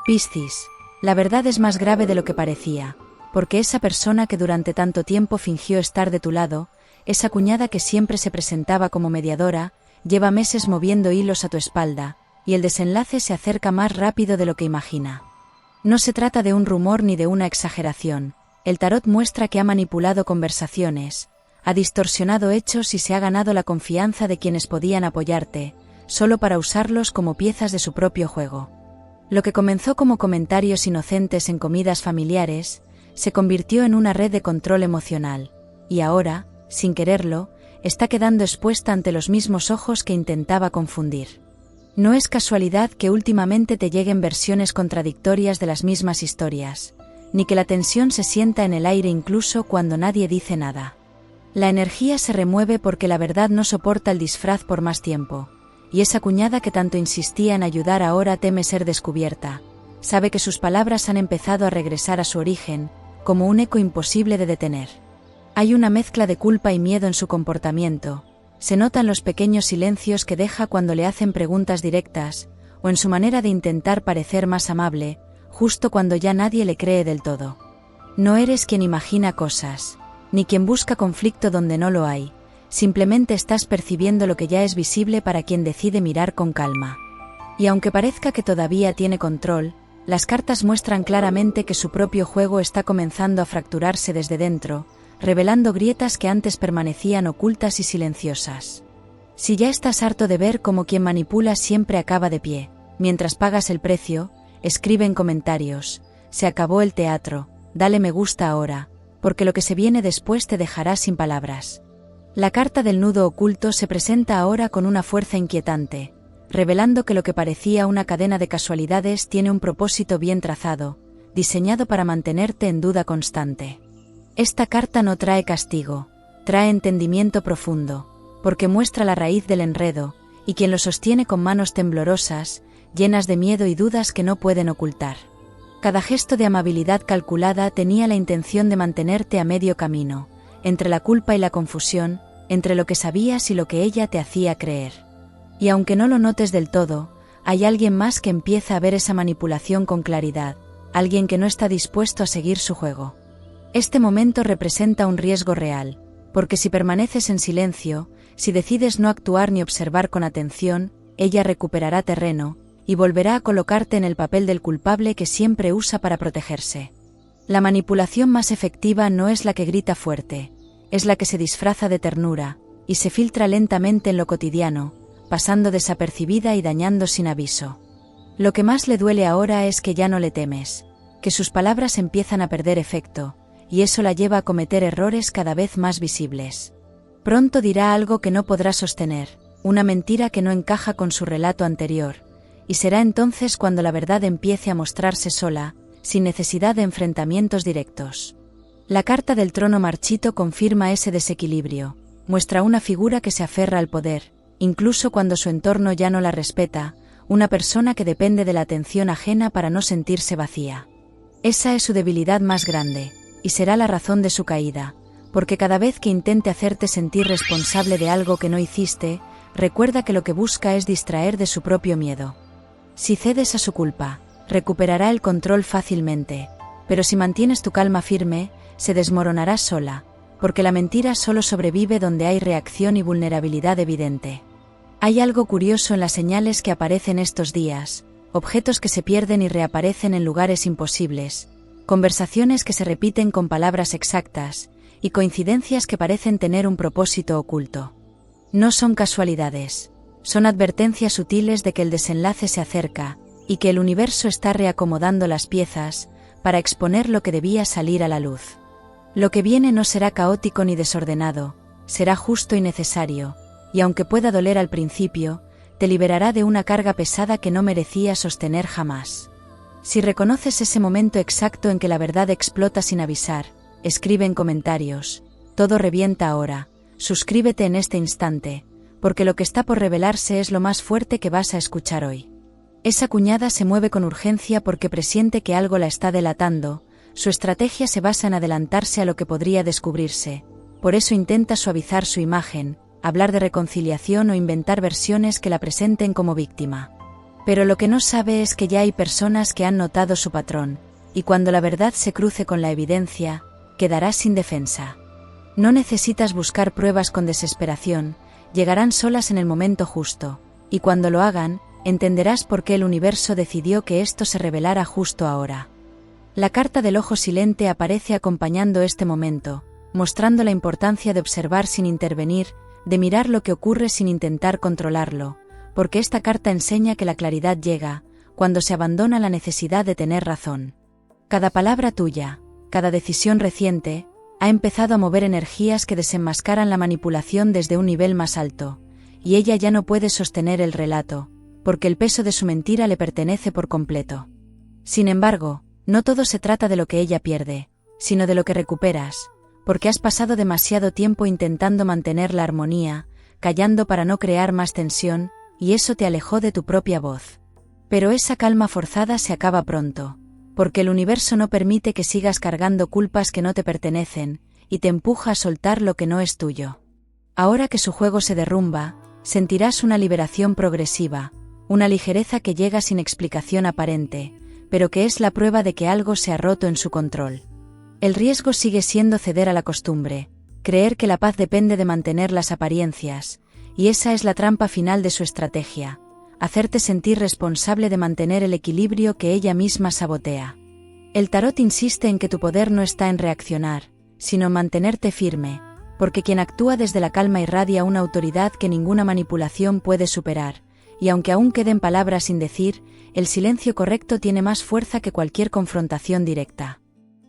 Piscis, la verdad es más grave de lo que parecía, porque esa persona que durante tanto tiempo fingió estar de tu lado, esa cuñada que siempre se presentaba como mediadora, lleva meses moviendo hilos a tu espalda, y el desenlace se acerca más rápido de lo que imagina. No se trata de un rumor ni de una exageración. El tarot muestra que ha manipulado conversaciones, ha distorsionado hechos y se ha ganado la confianza de quienes podían apoyarte, solo para usarlos como piezas de su propio juego. Lo que comenzó como comentarios inocentes en comidas familiares, se convirtió en una red de control emocional, y ahora, sin quererlo, está quedando expuesta ante los mismos ojos que intentaba confundir. No es casualidad que últimamente te lleguen versiones contradictorias de las mismas historias, ni que la tensión se sienta en el aire incluso cuando nadie dice nada. La energía se remueve porque la verdad no soporta el disfraz por más tiempo, y esa cuñada que tanto insistía en ayudar ahora teme ser descubierta. Sabe que sus palabras han empezado a regresar a su origen, como un eco imposible de detener. Hay una mezcla de culpa y miedo en su comportamiento. Se notan los pequeños silencios que deja cuando le hacen preguntas directas, o en su manera de intentar parecer más amable, justo cuando ya nadie le cree del todo. No eres quien imagina cosas, ni quien busca conflicto donde no lo hay. Simplemente estás percibiendo lo que ya es visible para quien decide mirar con calma. Y aunque parezca que todavía tiene control, las cartas muestran claramente que su propio juego está comenzando a fracturarse desde dentro, revelando grietas que antes permanecían ocultas y silenciosas. Si ya estás harto de ver cómo quien manipula siempre acaba de pie, mientras pagas el precio, escribe en comentarios: se acabó el teatro, dale me gusta ahora, porque lo que se viene después te dejará sin palabras. La carta del nudo oculto se presenta ahora con una fuerza inquietante, revelando que lo que parecía una cadena de casualidades tiene un propósito bien trazado, diseñado para mantenerte en duda constante. Esta carta no trae castigo, trae entendimiento profundo, porque muestra la raíz del enredo, y quien lo sostiene con manos temblorosas, llenas de miedo y dudas que no pueden ocultar. Cada gesto de amabilidad calculada tenía la intención de mantenerte a medio camino, entre la culpa y la confusión, entre lo que sabías y lo que ella te hacía creer. Y aunque no lo notes del todo, hay alguien más que empieza a ver esa manipulación con claridad, alguien que no está dispuesto a seguir su juego. Este momento representa un riesgo real, porque si permaneces en silencio, si decides no actuar ni observar con atención, ella recuperará terreno, y volverá a colocarte en el papel del culpable que siempre usa para protegerse. La manipulación más efectiva no es la que grita fuerte, es la que se disfraza de ternura, y se filtra lentamente en lo cotidiano, pasando desapercibida y dañando sin aviso. Lo que más le duele ahora es que ya no le temes, que sus palabras empiezan a perder efecto, y eso la lleva a cometer errores cada vez más visibles. Pronto dirá algo que no podrá sostener, una mentira que no encaja con su relato anterior, y será entonces cuando la verdad empiece a mostrarse sola, sin necesidad de enfrentamientos directos. La carta del trono marchito confirma ese desequilibrio, muestra una figura que se aferra al poder, incluso cuando su entorno ya no la respeta, una persona que depende de la atención ajena para no sentirse vacía. Esa es su debilidad más grande, y será la razón de su caída, porque cada vez que intente hacerte sentir responsable de algo que no hiciste, recuerda que lo que busca es distraer de su propio miedo. Si cedes a su culpa, recuperará el control fácilmente, pero si mantienes tu calma firme, se desmoronará sola, porque la mentira solo sobrevive donde hay reacción y vulnerabilidad evidente. Hay algo curioso en las señales que aparecen estos días, objetos que se pierden y reaparecen en lugares imposibles, conversaciones que se repiten con palabras exactas, y coincidencias que parecen tener un propósito oculto. No son casualidades, son advertencias sutiles de que el desenlace se acerca, y que el universo está reacomodando las piezas, para exponer lo que debía salir a la luz. Lo que viene no será caótico ni desordenado, será justo y necesario, y aunque pueda doler al principio, te liberará de una carga pesada que no merecía sostener jamás. Si reconoces ese momento exacto en que la verdad explota sin avisar, escribe en comentarios: todo revienta ahora, suscríbete en este instante, porque lo que está por revelarse es lo más fuerte que vas a escuchar hoy. Esa cuñada se mueve con urgencia porque presiente que algo la está delatando. Su estrategia se basa en adelantarse a lo que podría descubrirse, por eso intenta suavizar su imagen, hablar de reconciliación o inventar versiones que la presenten como víctima. Pero lo que no sabe es que ya hay personas que han notado su patrón, y cuando la verdad se cruce con la evidencia, quedarás sin defensa. No necesitas buscar pruebas con desesperación, llegarán solas en el momento justo, y cuando lo hagan, entenderás por qué el universo decidió que esto se revelara justo ahora. La carta del ojo silente aparece acompañando este momento, mostrando la importancia de observar sin intervenir, de mirar lo que ocurre sin intentar controlarlo, porque esta carta enseña que la claridad llega, cuando se abandona la necesidad de tener razón. Cada palabra tuya, cada decisión reciente, ha empezado a mover energías que desenmascaran la manipulación desde un nivel más alto, y ella ya no puede sostener el relato, porque el peso de su mentira le pertenece por completo. Sin embargo, no todo se trata de lo que ella pierde, sino de lo que recuperas, porque has pasado demasiado tiempo intentando mantener la armonía, callando para no crear más tensión, y eso te alejó de tu propia voz. Pero esa calma forzada se acaba pronto, porque el universo no permite que sigas cargando culpas que no te pertenecen, y te empuja a soltar lo que no es tuyo. Ahora que su juego se derrumba, sentirás una liberación progresiva, una ligereza que llega sin explicación aparente, pero que es la prueba de que algo se ha roto en su control. El riesgo sigue siendo ceder a la costumbre, creer que la paz depende de mantener las apariencias, y esa es la trampa final de su estrategia, hacerte sentir responsable de mantener el equilibrio que ella misma sabotea. El tarot insiste en que tu poder no está en reaccionar, sino en mantenerte firme, porque quien actúa desde la calma irradia una autoridad que ninguna manipulación puede superar, y aunque aún queden palabras sin decir, el silencio correcto tiene más fuerza que cualquier confrontación directa.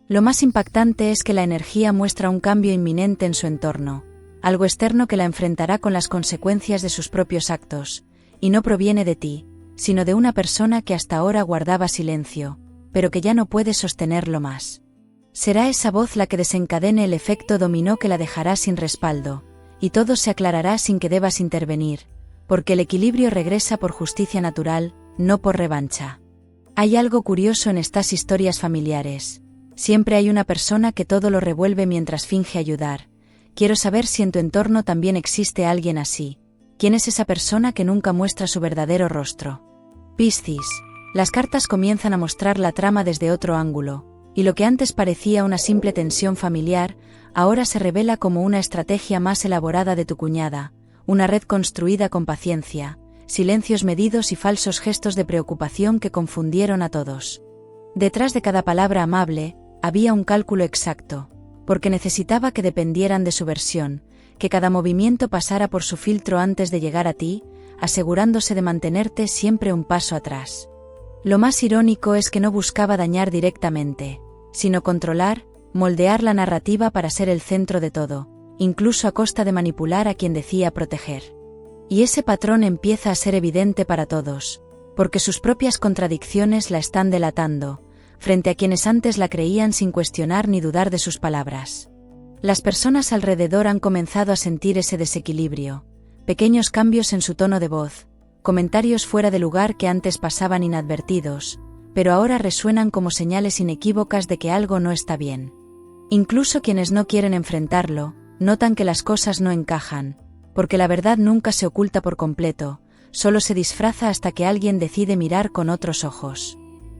Lo más impactante es que la energía muestra un cambio inminente en su entorno, algo externo que la enfrentará con las consecuencias de sus propios actos, y no proviene de ti, sino de una persona que hasta ahora guardaba silencio, pero que ya no puede sostenerlo más. Será esa voz la que desencadene el efecto dominó que la dejará sin respaldo, y todo se aclarará sin que debas intervenir, porque el equilibrio regresa por justicia natural, no por revancha. Hay algo curioso en estas historias familiares. Siempre hay una persona que todo lo revuelve mientras finge ayudar. Quiero saber si en tu entorno también existe alguien así. ¿Quién es esa persona que nunca muestra su verdadero rostro? Piscis. Las cartas comienzan a mostrar la trama desde otro ángulo, y lo que antes parecía una simple tensión familiar, ahora se revela como una estrategia más elaborada de tu cuñada, una red construida con paciencia, silencios medidos y falsos gestos de preocupación que confundieron a todos. Detrás de cada palabra amable, había un cálculo exacto, porque necesitaba que dependieran de su versión, que cada movimiento pasara por su filtro antes de llegar a ti, asegurándose de mantenerte siempre un paso atrás. Lo más irónico es que no buscaba dañar directamente, sino controlar, moldear la narrativa para ser el centro de todo, incluso a costa de manipular a quien decía proteger. Y ese patrón empieza a ser evidente para todos, porque sus propias contradicciones la están delatando, frente a quienes antes la creían sin cuestionar ni dudar de sus palabras. Las personas alrededor han comenzado a sentir ese desequilibrio, pequeños cambios en su tono de voz, comentarios fuera de lugar que antes pasaban inadvertidos, pero ahora resuenan como señales inequívocas de que algo no está bien. Incluso quienes no quieren enfrentarlo, notan que las cosas no encajan, porque la verdad nunca se oculta por completo, solo se disfraza hasta que alguien decide mirar con otros ojos.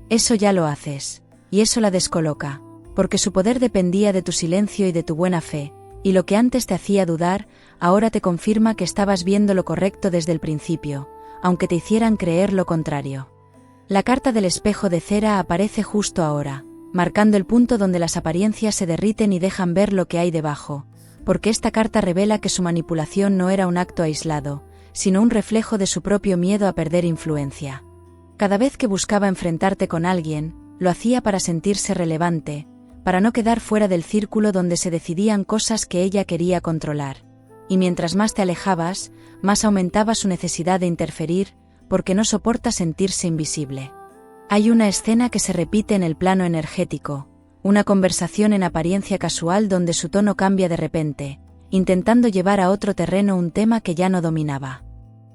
Eso ya lo haces, y eso la descoloca, porque su poder dependía de tu silencio y de tu buena fe, y lo que antes te hacía dudar, ahora te confirma que estabas viendo lo correcto desde el principio, aunque te hicieran creer lo contrario. La carta del espejo de cera aparece justo ahora, marcando el punto donde las apariencias se derriten y dejan ver lo que hay debajo, porque esta carta revela que su manipulación no era un acto aislado, sino un reflejo de su propio miedo a perder influencia. Cada vez que buscaba enfrentarte con alguien, lo hacía para sentirse relevante, para no quedar fuera del círculo donde se decidían cosas que ella quería controlar. Y mientras más te alejabas, más aumentaba su necesidad de interferir, porque no soporta sentirse invisible. Hay una escena que se repite en el plano energético, una conversación en apariencia casual donde su tono cambia de repente, intentando llevar a otro terreno un tema que ya no dominaba.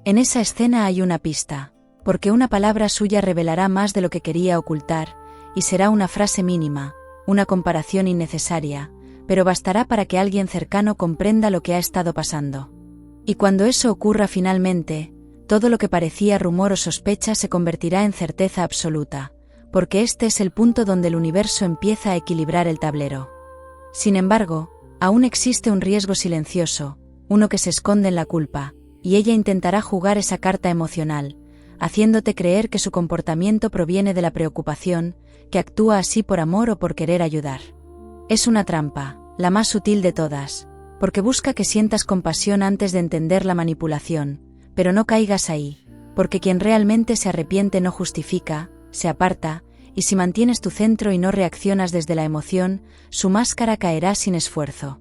En esa escena hay una pista, porque una palabra suya revelará más de lo que quería ocultar, y será una frase mínima, una comparación innecesaria, pero bastará para que alguien cercano comprenda lo que ha estado pasando. Y cuando eso ocurra finalmente, Todo lo que parecía rumor o sospecha se convertirá en certeza absoluta, porque este es el punto donde el universo empieza a equilibrar el tablero. Sin embargo, aún existe un riesgo silencioso, uno que se esconde en la culpa, y ella intentará jugar esa carta emocional, haciéndote creer que su comportamiento proviene de la preocupación, que actúa así por amor o por querer ayudar. Es una trampa, la más sutil de todas, porque busca que sientas compasión antes de entender la manipulación, pero no caigas ahí, porque quien realmente se arrepiente no justifica, se aparta, y si mantienes tu centro y no reaccionas desde la emoción, su máscara caerá sin esfuerzo.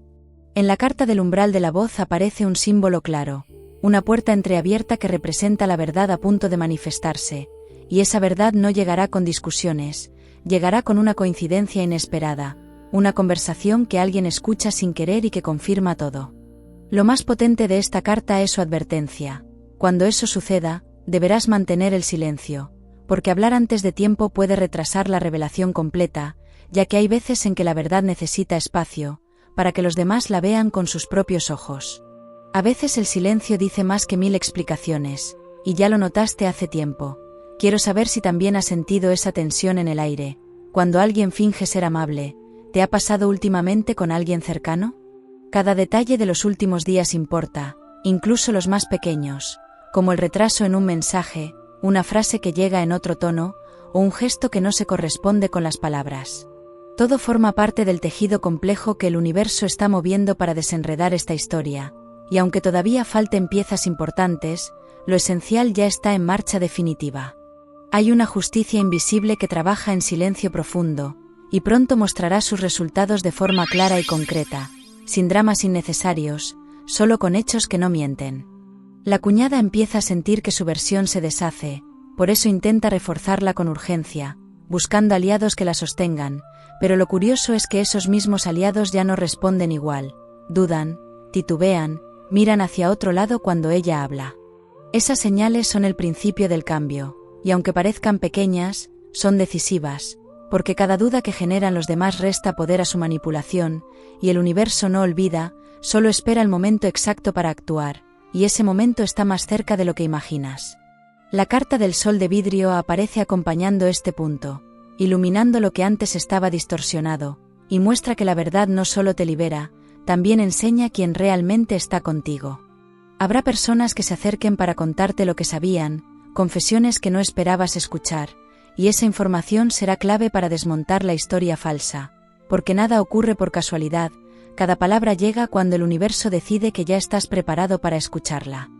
En la carta del umbral de la voz aparece un símbolo claro, una puerta entreabierta que representa la verdad a punto de manifestarse, y esa verdad no llegará con discusiones, llegará con una coincidencia inesperada, una conversación que alguien escucha sin querer y que confirma todo. Lo más potente de esta carta es su advertencia. Cuando eso suceda, deberás mantener el silencio, porque hablar antes de tiempo puede retrasar la revelación completa, ya que hay veces en que la verdad necesita espacio, para que los demás la vean con sus propios ojos. A veces el silencio dice más que 1000 explicaciones, y ya lo notaste hace tiempo. Quiero saber si también has sentido esa tensión en el aire, cuando alguien finge ser amable. ¿Te ha pasado últimamente con alguien cercano? Cada detalle de los últimos días importa, incluso los más pequeños, como el retraso en un mensaje, una frase que llega en otro tono, o un gesto que no se corresponde con las palabras. Todo forma parte del tejido complejo que el universo está moviendo para desenredar esta historia, y aunque todavía falten piezas importantes, lo esencial ya está en marcha definitiva. Hay una justicia invisible que trabaja en silencio profundo, y pronto mostrará sus resultados de forma clara y concreta, sin dramas innecesarios, solo con hechos que no mienten. La cuñada empieza a sentir que su versión se deshace, por eso intenta reforzarla con urgencia, buscando aliados que la sostengan, pero lo curioso es que esos mismos aliados ya no responden igual, dudan, titubean, miran hacia otro lado cuando ella habla. Esas señales son el principio del cambio, y aunque parezcan pequeñas, son decisivas, porque cada duda que generan los demás resta poder a su manipulación, y el universo no olvida, solo espera el momento exacto para actuar, y ese momento está más cerca de lo que imaginas. La carta del sol de vidrio aparece acompañando este punto, iluminando lo que antes estaba distorsionado, y muestra que la verdad no solo te libera, también enseña quién realmente está contigo. Habrá personas que se acerquen para contarte lo que sabían, confesiones que no esperabas escuchar, y esa información será clave para desmontar la historia falsa, porque nada ocurre por casualidad, cada palabra llega cuando el universo decide que ya estás preparado para escucharla.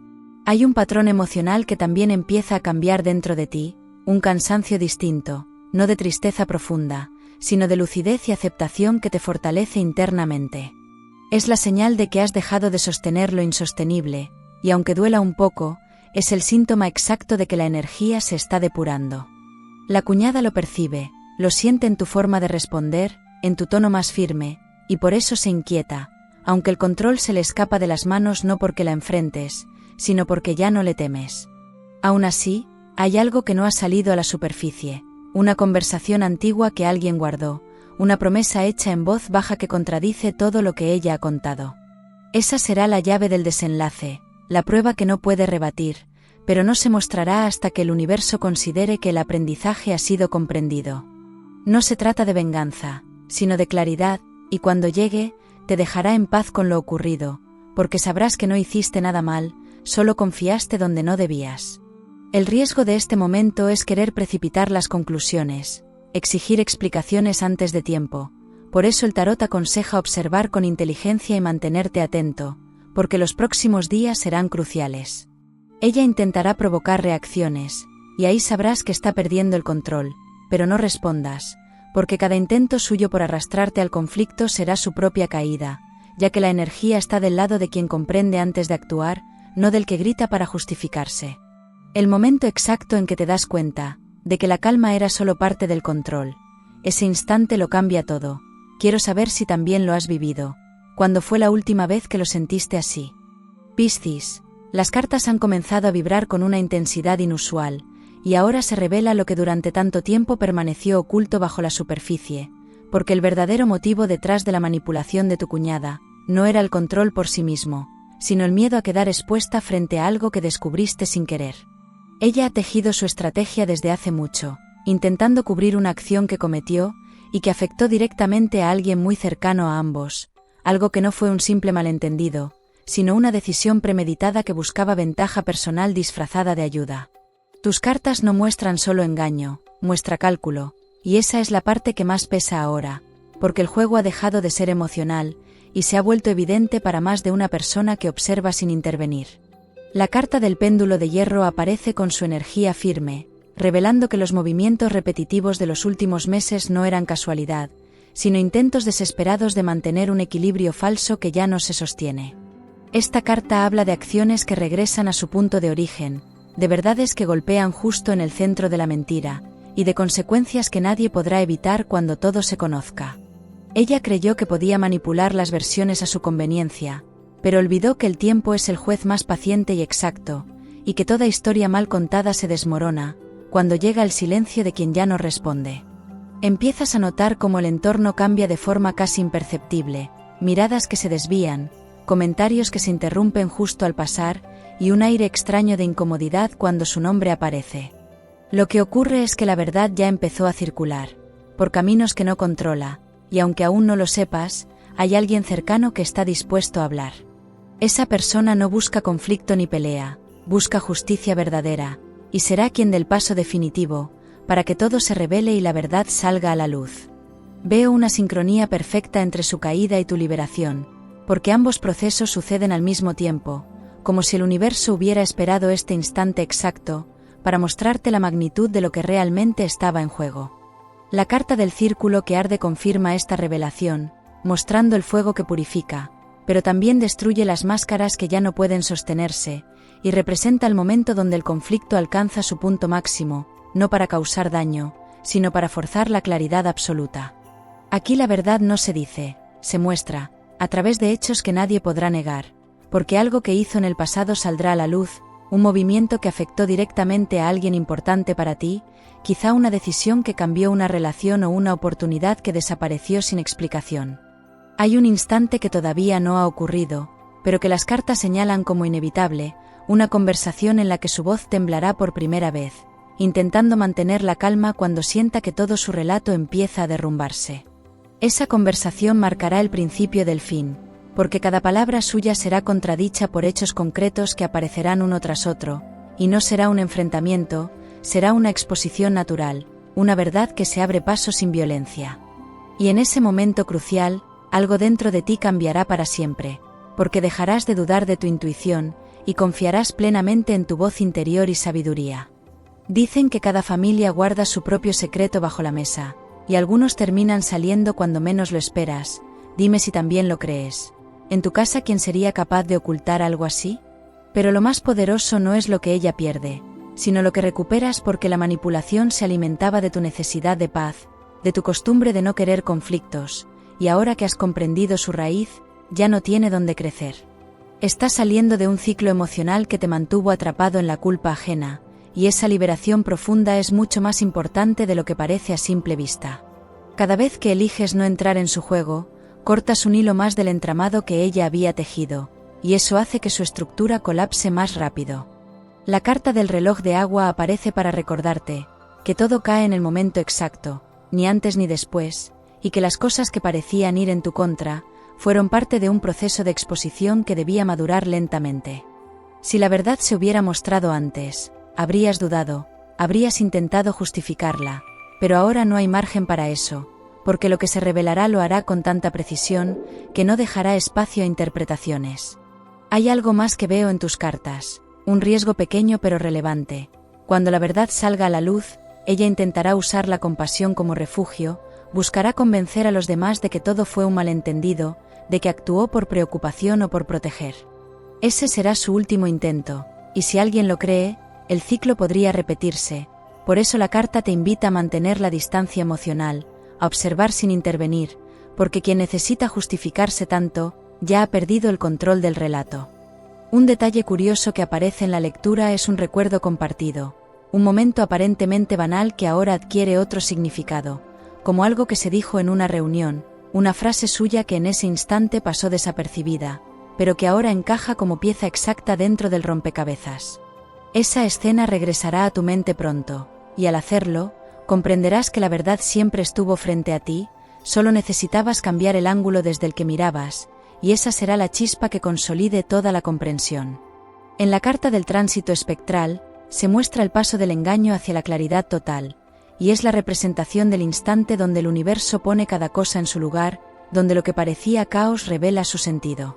Hay un patrón emocional que también empieza a cambiar dentro de ti, un cansancio distinto, no de tristeza profunda, sino de lucidez y aceptación que te fortalece internamente. Es la señal de que has dejado de sostener lo insostenible, y aunque duela un poco, es el síntoma exacto de que la energía se está depurando. La cuñada lo percibe, lo siente en tu forma de responder, en tu tono más firme, y por eso se inquieta, aunque el control se le escapa de las manos no porque la enfrentes, sino porque ya no le temes. Aún así, hay algo que no ha salido a la superficie, una conversación antigua que alguien guardó, una promesa hecha en voz baja que contradice todo lo que ella ha contado. Esa será la llave del desenlace, la prueba que no puede rebatir, pero no se mostrará hasta que el universo considere que el aprendizaje ha sido comprendido. No se trata de venganza, sino de claridad, y cuando llegue, te dejará en paz con lo ocurrido, porque sabrás que no hiciste nada mal, solo confiaste donde no debías. El riesgo de este momento es querer precipitar las conclusiones, exigir explicaciones antes de tiempo, por eso el tarot aconseja observar con inteligencia y mantenerte atento, porque los próximos días serán cruciales. Ella intentará provocar reacciones, y ahí sabrás que está perdiendo el control, pero no respondas, porque cada intento suyo por arrastrarte al conflicto será su propia caída, ya que la energía está del lado de quien comprende antes de actuar, no del que grita para justificarse. El momento exacto en que te das cuenta de que la calma era solo parte del control, ese instante lo cambia todo. Quiero saber si también lo has vivido. ¿Cuándo fue la última vez que lo sentiste así? Piscis, las cartas han comenzado a vibrar con una intensidad inusual, y ahora se revela lo que durante tanto tiempo permaneció oculto bajo la superficie, porque el verdadero motivo detrás de la manipulación de tu cuñada no era el control por sí mismo, sino el miedo a quedar expuesta frente a algo que descubriste sin querer. Ella ha tejido su estrategia desde hace mucho, intentando cubrir una acción que cometió y que afectó directamente a alguien muy cercano a ambos, algo que no fue un simple malentendido, sino una decisión premeditada que buscaba ventaja personal disfrazada de ayuda. Tus cartas no muestran solo engaño, muestra cálculo, y esa es la parte que más pesa ahora, porque el juego ha dejado de ser emocional y se ha vuelto evidente para más de una persona que observa sin intervenir. La carta del péndulo de hierro aparece con su energía firme, revelando que los movimientos repetitivos de los últimos meses no eran casualidad, sino intentos desesperados de mantener un equilibrio falso que ya no se sostiene. Esta carta habla de acciones que regresan a su punto de origen, de verdades que golpean justo en el centro de la mentira, y de consecuencias que nadie podrá evitar cuando todo se conozca. Ella creyó que podía manipular las versiones a su conveniencia, pero olvidó que el tiempo es el juez más paciente y exacto, y que toda historia mal contada se desmorona cuando llega el silencio de quien ya no responde. Empiezas a notar cómo el entorno cambia de forma casi imperceptible, miradas que se desvían, comentarios que se interrumpen justo al pasar, y un aire extraño de incomodidad cuando su nombre aparece. Lo que ocurre es que la verdad ya empezó a circular, por caminos que no controla, y aunque aún no lo sepas, hay alguien cercano que está dispuesto a hablar. Esa persona no busca conflicto ni pelea, busca justicia verdadera, y será quien dé el paso definitivo, para que todo se revele y la verdad salga a la luz. Veo una sincronía perfecta entre su caída y tu liberación, porque ambos procesos suceden al mismo tiempo, como si el universo hubiera esperado este instante exacto, para mostrarte la magnitud de lo que realmente estaba en juego. La carta del círculo que arde confirma esta revelación, mostrando el fuego que purifica, pero también destruye las máscaras que ya no pueden sostenerse, y representa el momento donde el conflicto alcanza su punto máximo, no para causar daño, sino para forzar la claridad absoluta. Aquí la verdad no se dice, se muestra, a través de hechos que nadie podrá negar, porque algo que hizo en el pasado saldrá a la luz, un movimiento que afectó directamente a alguien importante para ti, quizá una decisión que cambió una relación o una oportunidad que desapareció sin explicación. Hay un instante que todavía no ha ocurrido, pero que las cartas señalan como inevitable, una conversación en la que su voz temblará por primera vez, intentando mantener la calma cuando sienta que todo su relato empieza a derrumbarse. Esa conversación marcará el principio del fin, porque cada palabra suya será contradicha por hechos concretos que aparecerán uno tras otro, y no será un enfrentamiento, será una exposición natural, una verdad que se abre paso sin violencia. Y en ese momento crucial, algo dentro de ti cambiará para siempre, porque dejarás de dudar de tu intuición, y confiarás plenamente en tu voz interior y sabiduría. Dicen que cada familia guarda su propio secreto bajo la mesa, y algunos terminan saliendo cuando menos lo esperas. Dime si también lo crees. ¿En tu casa quién sería capaz de ocultar algo así? Pero lo más poderoso no es lo que ella pierde, sino lo que recuperas porque la manipulación se alimentaba de tu necesidad de paz, de tu costumbre de no querer conflictos, y ahora que has comprendido su raíz, ya no tiene dónde crecer. Estás saliendo de un ciclo emocional que te mantuvo atrapado en la culpa ajena, y esa liberación profunda es mucho más importante de lo que parece a simple vista. Cada vez que eliges no entrar en su juego, cortas un hilo más del entramado que ella había tejido, y eso hace que su estructura colapse más rápido. La carta del reloj de agua aparece para recordarte que todo cae en el momento exacto, ni antes ni después, y que las cosas que parecían ir en tu contra, fueron parte de un proceso de exposición que debía madurar lentamente. Si la verdad se hubiera mostrado antes, habrías dudado, habrías intentado justificarla, pero ahora no hay margen para eso, porque lo que se revelará lo hará con tanta precisión, que no dejará espacio a interpretaciones. Hay algo más que veo en tus cartas, un riesgo pequeño pero relevante. Cuando la verdad salga a la luz, ella intentará usar la compasión como refugio, buscará convencer a los demás de que todo fue un malentendido, de que actuó por preocupación o por proteger. Ese será su último intento, y si alguien lo cree, el ciclo podría repetirse. Por eso la carta te invita a mantener la distancia emocional, a observar sin intervenir, porque quien necesita justificarse tanto, ya ha perdido el control del relato. Un detalle curioso que aparece en la lectura es un recuerdo compartido, un momento aparentemente banal que ahora adquiere otro significado, como algo que se dijo en una reunión, una frase suya que en ese instante pasó desapercibida, pero que ahora encaja como pieza exacta dentro del rompecabezas. Esa escena regresará a tu mente pronto, y al hacerlo, comprenderás que la verdad siempre estuvo frente a ti, solo necesitabas cambiar el ángulo desde el que mirabas, y esa será la chispa que consolide toda la comprensión. En la carta del tránsito espectral, se muestra el paso del engaño hacia la claridad total, y es la representación del instante donde el universo pone cada cosa en su lugar, donde lo que parecía caos revela su sentido.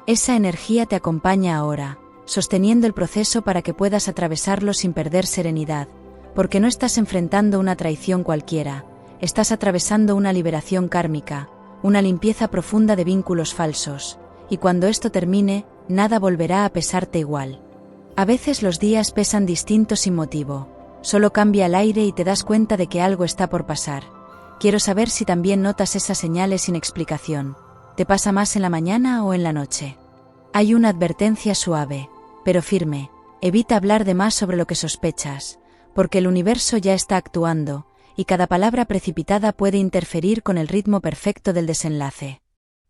Esa energía te acompaña ahora, sosteniendo el proceso para que puedas atravesarlo sin perder serenidad, porque no estás enfrentando una traición cualquiera, estás atravesando una liberación kármica, una limpieza profunda de vínculos falsos, y cuando esto termine, nada volverá a pesarte igual. A veces los días pesan distintos sin motivo, solo cambia el aire y te das cuenta de que algo está por pasar. Quiero saber si también notas esas señales sin explicación. ¿Te pasa más en la mañana o en la noche? Hay una advertencia suave, pero firme. Evita hablar de más sobre lo que sospechas, porque el universo ya está actuando, y cada palabra precipitada puede interferir con el ritmo perfecto del desenlace.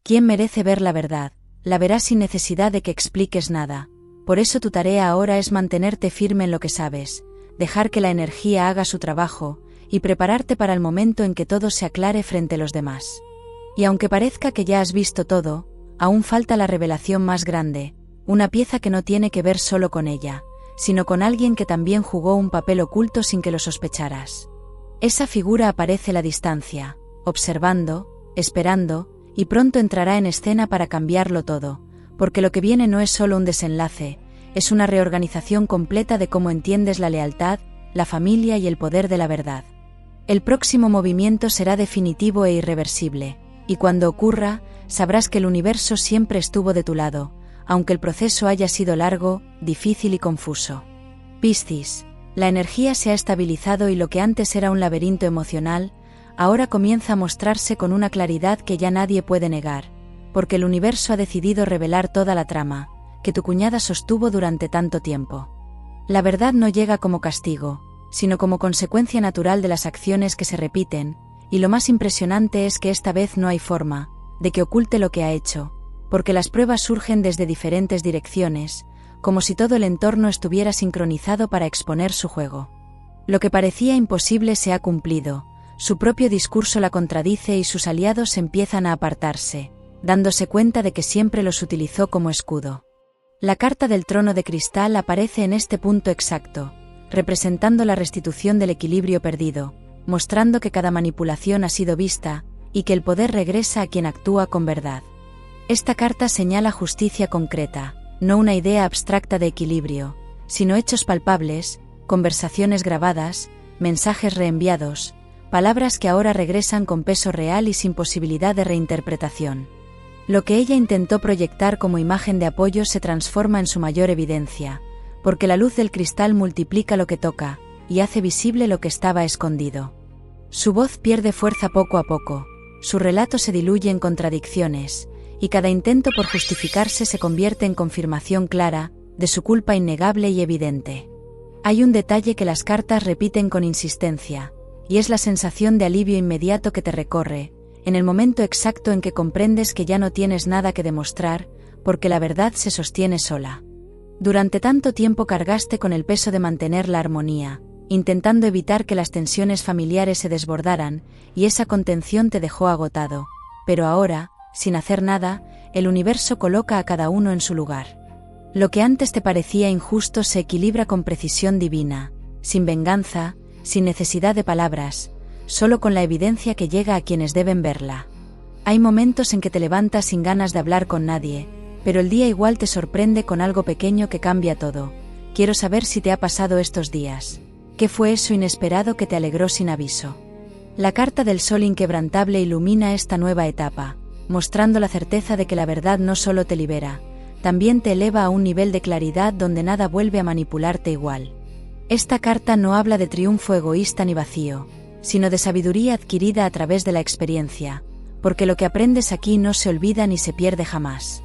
¿Quién merece ver la verdad? La verás sin necesidad de que expliques nada. Por eso tu tarea ahora es mantenerte firme en lo que sabes, dejar que la energía haga su trabajo, y prepararte para el momento en que todo se aclare frente a los demás. Y aunque parezca que ya has visto todo, aún falta la revelación más grande, una pieza que no tiene que ver solo con ella, sino con alguien que también jugó un papel oculto sin que lo sospecharas. Esa figura aparece a la distancia, observando, esperando, y pronto entrará en escena para cambiarlo todo, porque lo que viene no es solo un desenlace, es una reorganización completa de cómo entiendes la lealtad, la familia y el poder de la verdad. El próximo movimiento será definitivo e irreversible, y cuando ocurra, sabrás que el universo siempre estuvo de tu lado, aunque el proceso haya sido largo, difícil y confuso. Piscis, la energía se ha estabilizado y lo que antes era un laberinto emocional, ahora comienza a mostrarse con una claridad que ya nadie puede negar, porque el universo ha decidido revelar toda la trama, que tu cuñada sostuvo durante tanto tiempo. La verdad no llega como castigo, sino como consecuencia natural de las acciones que se repiten, y lo más impresionante es que esta vez no hay forma de que oculte lo que ha hecho, porque las pruebas surgen desde diferentes direcciones, como si todo el entorno estuviera sincronizado para exponer su juego. Lo que parecía imposible se ha cumplido, su propio discurso la contradice y sus aliados empiezan a apartarse, dándose cuenta de que siempre los utilizó como escudo. La carta del trono de cristal aparece en este punto exacto, representando la restitución del equilibrio perdido, mostrando que cada manipulación ha sido vista, y que el poder regresa a quien actúa con verdad. Esta carta señala justicia concreta, no una idea abstracta de equilibrio, sino hechos palpables, conversaciones grabadas, mensajes reenviados, palabras que ahora regresan con peso real y sin posibilidad de reinterpretación. Lo que ella intentó proyectar como imagen de apoyo se transforma en su mayor evidencia, porque la luz del cristal multiplica lo que toca, y hace visible lo que estaba escondido. Su voz pierde fuerza poco a poco, su relato se diluye en contradicciones, y cada intento por justificarse se convierte en confirmación clara de su culpa innegable y evidente. Hay un detalle que las cartas repiten con insistencia, y es la sensación de alivio inmediato que te recorre, en el momento exacto en que comprendes que ya no tienes nada que demostrar, porque la verdad se sostiene sola. Durante tanto tiempo cargaste con el peso de mantener la armonía, intentando evitar que las tensiones familiares se desbordaran, y esa contención te dejó agotado, pero ahora, sin hacer nada, el universo coloca a cada uno en su lugar. Lo que antes te parecía injusto se equilibra con precisión divina, sin venganza, sin necesidad de palabras, solo con la evidencia que llega a quienes deben verla. Hay momentos en que te levantas sin ganas de hablar con nadie, pero el día igual te sorprende con algo pequeño que cambia todo. Quiero saber si te ha pasado estos días. ¿Qué fue eso inesperado que te alegró sin aviso? La carta del sol inquebrantable ilumina esta nueva etapa, mostrando la certeza de que la verdad no solo te libera, también te eleva a un nivel de claridad donde nada vuelve a manipularte igual. Esta carta no habla de triunfo egoísta ni vacío, sino de sabiduría adquirida a través de la experiencia, porque lo que aprendes aquí no se olvida ni se pierde jamás.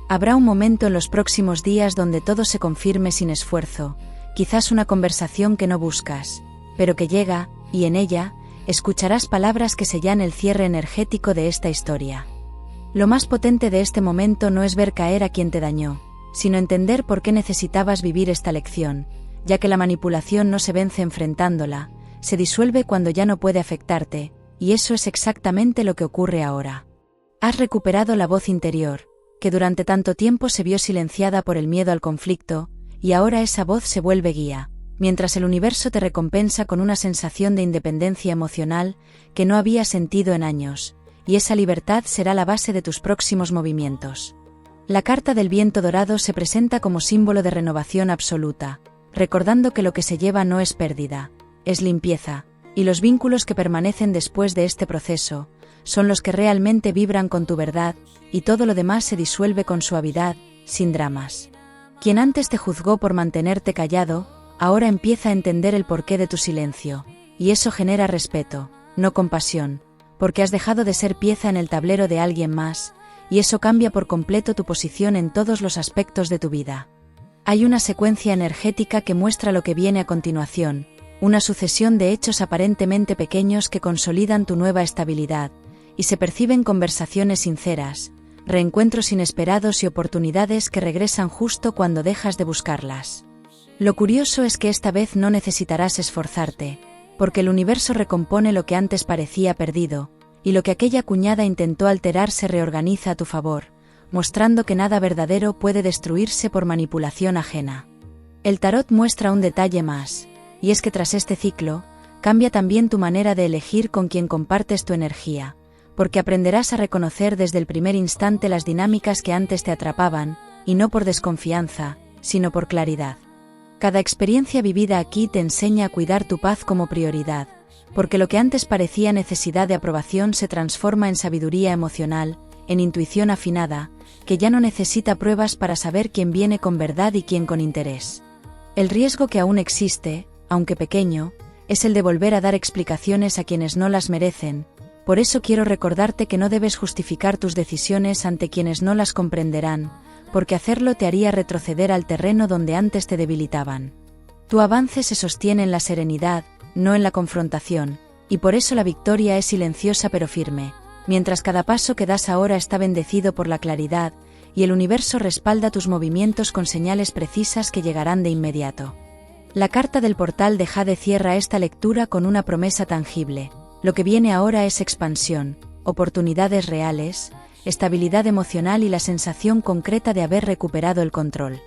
Habrá un momento en los próximos días donde todo se confirme sin esfuerzo, quizás una conversación que no buscas, pero que llega, y en ella, escucharás palabras que sellan el cierre energético de esta historia. Lo más potente de este momento no es ver caer a quien te dañó, sino entender por qué necesitabas vivir esta lección, ya que la manipulación no se vence enfrentándola, se disuelve cuando ya no puede afectarte, y eso es exactamente lo que ocurre ahora. Has recuperado la voz interior, que durante tanto tiempo se vio silenciada por el miedo al conflicto, y ahora esa voz se vuelve guía, mientras el universo te recompensa con una sensación de independencia emocional que no habías sentido en años, y esa libertad será la base de tus próximos movimientos. La carta del viento dorado se presenta como símbolo de renovación absoluta, recordando que lo que se lleva no es pérdida, es limpieza, y los vínculos que permanecen después de este proceso son los que realmente vibran con tu verdad, y todo lo demás se disuelve con suavidad, sin dramas. Quien antes te juzgó por mantenerte callado, ahora empieza a entender el porqué de tu silencio, y eso genera respeto, no compasión, porque has dejado de ser pieza en el tablero de alguien más, y eso cambia por completo tu posición en todos los aspectos de tu vida. Hay una secuencia energética que muestra lo que viene a continuación, una sucesión de hechos aparentemente pequeños que consolidan tu nueva estabilidad, y se perciben conversaciones sinceras, reencuentros inesperados y oportunidades que regresan justo cuando dejas de buscarlas. Lo curioso es que esta vez no necesitarás esforzarte, porque el universo recompone lo que antes parecía perdido, y lo que aquella cuñada intentó alterar se reorganiza a tu favor, mostrando que nada verdadero puede destruirse por manipulación ajena. El tarot muestra un detalle más, y es que tras este ciclo, cambia también tu manera de elegir con quien compartes tu energía, porque aprenderás a reconocer desde el primer instante las dinámicas que antes te atrapaban, y no por desconfianza, sino por claridad. Cada experiencia vivida aquí te enseña a cuidar tu paz como prioridad, porque lo que antes parecía necesidad de aprobación se transforma en sabiduría emocional, en intuición afinada, que ya no necesita pruebas para saber quién viene con verdad y quién con interés. El riesgo que aún existe, aunque pequeño, es el de volver a dar explicaciones a quienes no las merecen. Por eso quiero recordarte que no debes justificar tus decisiones ante quienes no las comprenderán, porque hacerlo te haría retroceder al terreno donde antes te debilitaban. Tu avance se sostiene en la serenidad, no en la confrontación, y por eso la victoria es silenciosa pero firme, mientras cada paso que das ahora está bendecido por la claridad, y el universo respalda tus movimientos con señales precisas que llegarán de inmediato. La carta del portal de Jade cierra esta lectura con una promesa tangible. Lo que viene ahora es expansión, oportunidades reales, estabilidad emocional y la sensación concreta de haber recuperado el control.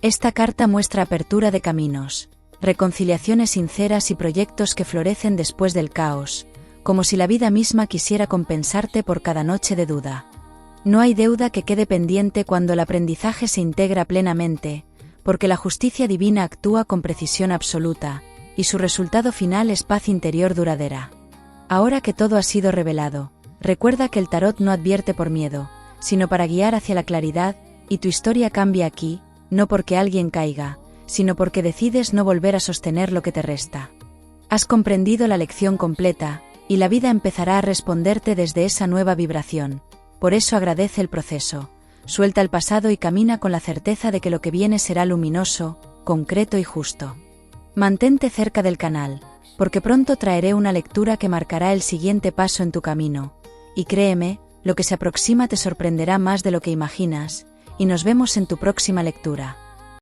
Esta carta muestra apertura de caminos, reconciliaciones sinceras y proyectos que florecen después del caos, como si la vida misma quisiera compensarte por cada noche de duda. No hay deuda que quede pendiente cuando el aprendizaje se integra plenamente, porque la justicia divina actúa con precisión absoluta, y su resultado final es paz interior duradera. Ahora que todo ha sido revelado, recuerda que el tarot no advierte por miedo, sino para guiar hacia la claridad, y tu historia cambia aquí, no porque alguien caiga, sino porque decides no volver a sostener lo que te resta. Has comprendido la lección completa, y la vida empezará a responderte desde esa nueva vibración. Por eso agradece el proceso, suelta el pasado y camina con la certeza de que lo que viene será luminoso, concreto y justo. Mantente cerca del canal, porque pronto traeré una lectura que marcará el siguiente paso en tu camino, y créeme, lo que se aproxima te sorprenderá más de lo que imaginas, y nos vemos en tu próxima lectura.